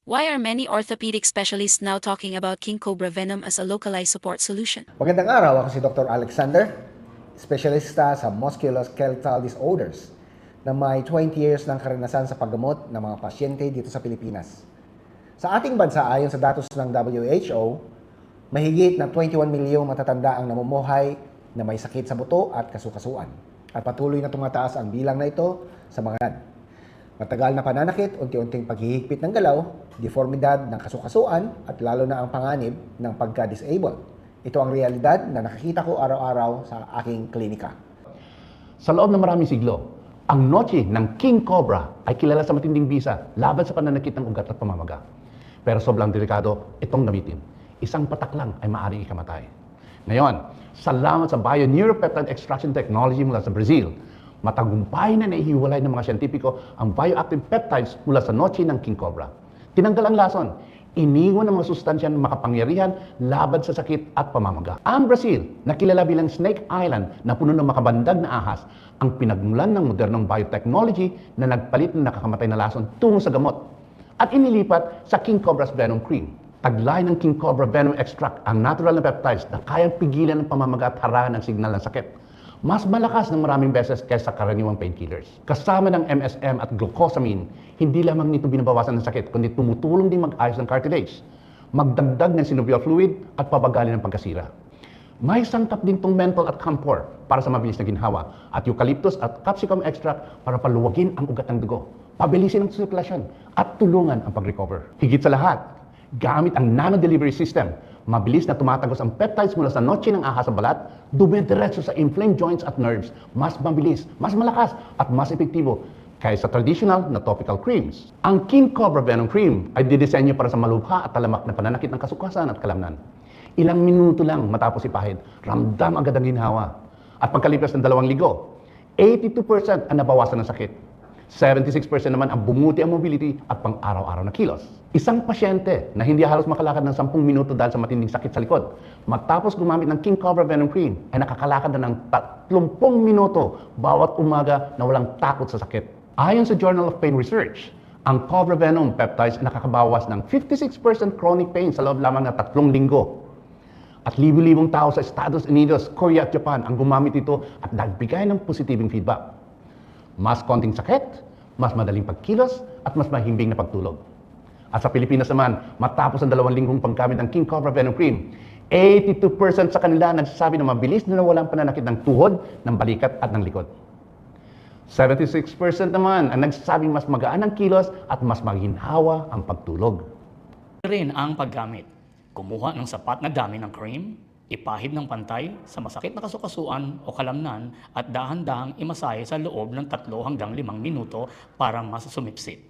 Why are many orthopedic specialists now talking about king cobra venom as a localized support solution? Magandang araw, ako si Dr. Alexander, espesyalista sa musculoskeletal disorders na may 20 years ng karanasan sa paggamot ng mga pasyente dito sa Pilipinas. Sa ating bansa, ayon sa datos ng WHO, mahigit na 21 milyong matatanda ang namumuhay na may sakit sa buto at kasukasuan. At patuloy na tumataas ang bilang na ito sa mga edad. Matagal na pananakit, unti-unting paghihigpit ng galaw, deformidad ng kasukasuan at lalo na ang panganib ng pagka-disable. Ito ang realidad na nakikita ko araw-araw sa aking klinika. Sa loob ng maraming siglo, ang noche ng King Cobra ay kilala sa matinding bisa laban sa pananakit ng ugat at pamamaga. Pero sobrang delikado itong gamitin. Isang patak lang ay maaaring ikamatay. Ngayon, salamat sa Bio-Neuropeptide Extraction Technology mula sa Brazil, matagumpay na naihiwalay ng mga siyentipiko ang bioactive peptides mula sa noche ng King Cobra. Tinanggal ang lason, iniwan ang mga sustansya na makapangyarihan laban sa sakit at pamamaga. Ang Brazil, na kilala bilang Snake Island na puno ng makabandag na ahas, ang pinagmulan ng modernong biotechnology na nagpalit ng nakakamatay na lason tungo sa gamot at inilipat sa King Cobra's Venom Cream. Taglay ng King Cobra Venom Extract ang natural na peptides na kayang pigilan ng pamamaga at harangan ng signal ng sakit. Mas malakas ng maraming beses kaysa karaniwang painkillers. Kasama ng MSM at glucosamine, hindi lamang nito binabawasan ng sakit, kundi tumutulong din mag-ayos ng cartilage, magdagdag ng synovial fluid at pabagalin ng pagkasira. May sangkap din tong menthol at camphor para sa mabilis na ginhawa at eucalyptus at capsicum extract para paluwagin ang ugat ng dugo, pabilisin ang sirkulasyon at tulungan ang pag-recover. Higit sa lahat, gamit ang nano-delivery system, mabilis na tumatagos ang peptides mula sa noche ng ahas sa balat, dumidiretso sa inflamed joints at nerves, mas mabilis, mas malakas, at mas epektibo kaysa traditional na topical creams. Ang King Cobra Venom Cream ay didisenyo para sa malubha at talamak na pananakit ng kasukasan at kalamnan. Ilang minuto lang matapos ipahid, ramdam agad ang ginhawa. At pagkalipas ng 2 linggo, 82% ang nabawasan ng sakit. 76% naman ang bumuti ang mobility at pang-araw-araw na kilos. Isang pasyente na hindi halos makalakad ng 10 minuto dahil sa matinding sakit sa likod, matapos gumamit ng King Cobra Venom Cream, ay nakakalakad na ng 30 minuto bawat umaga na walang takot sa sakit. Ayon sa Journal of Pain Research, ang Cobra Venom peptides ay nakakabawas ng 56% chronic pain sa loob lamang ng 3 linggo. At libu-libong tao sa Estados Unidos, Korea at Japan ang gumamit ito at nagbigay ng positibong feedback. Mas konting sakit, mas madaling pagkilos, at mas mahimbing na pagtulog. At sa Pilipinas naman, matapos ang 2 linggong paggamit ng King Cobra Venom Cream, 82% sa kanila nagsasabi na mabilis na nawalang pananakit ng tuhod, ng balikat at ng likod. 76% naman ang nagsasabing mas magaan ang kilos at mas maginhawa ang pagtulog. Rin ang paggamit. Kumuha ng sapat na dami ng cream, ipahid ng pantay sa masakit na kasukasuan o kalamnan at dahan-dahang imasahe sa loob ng 3 hanggang 5 minuto para mas sumipsip.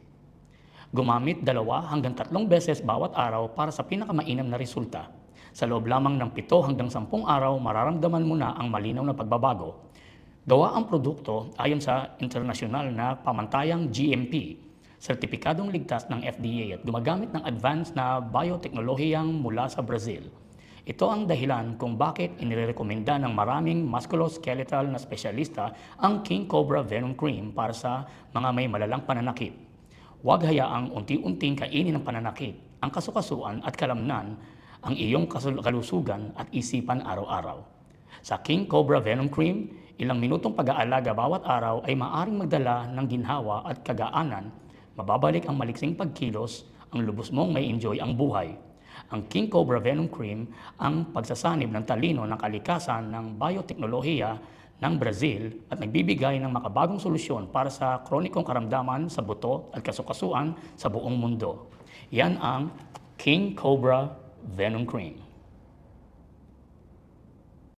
Gumamit 2 hanggang 3 beses bawat araw para sa pinakamainam na resulta. Sa loob lamang ng 7 hanggang 10 araw, mararamdaman mo na ang malinaw na pagbabago. Gawa ang produkto ayon sa internasyonal na pamantayang GMP, sertipikadong ligtas ng FDA at gumagamit ng advanced na bioteknolohiyang mula sa Brazil. Ito ang dahilan kung bakit inirekomenda ng maraming musculoskeletal na espesyalista ang King Cobra Venom Cream para sa mga may malalang pananakit. Huwag hayaang unti-unting kainin ng pananakit, ang kasukasuan at kalamnan, ang iyong kalusugan at isipan araw-araw. Sa King Cobra Venom Cream, ilang minutong pag-aalaga bawat araw ay maaring magdala ng ginhawa at kagaanan, mababalik ang maliksing pagkilos, ang lubos mong may enjoy ang buhay. Ang King Cobra Venom Cream ang pagsasanib ng talino ng kalikasan ng bioteknolohiya ng Brazil at nagbibigay ng makabagong solusyon para sa kronikong karamdaman sa buto at kasukasuan sa buong mundo. Yan ang King Cobra Venom Cream.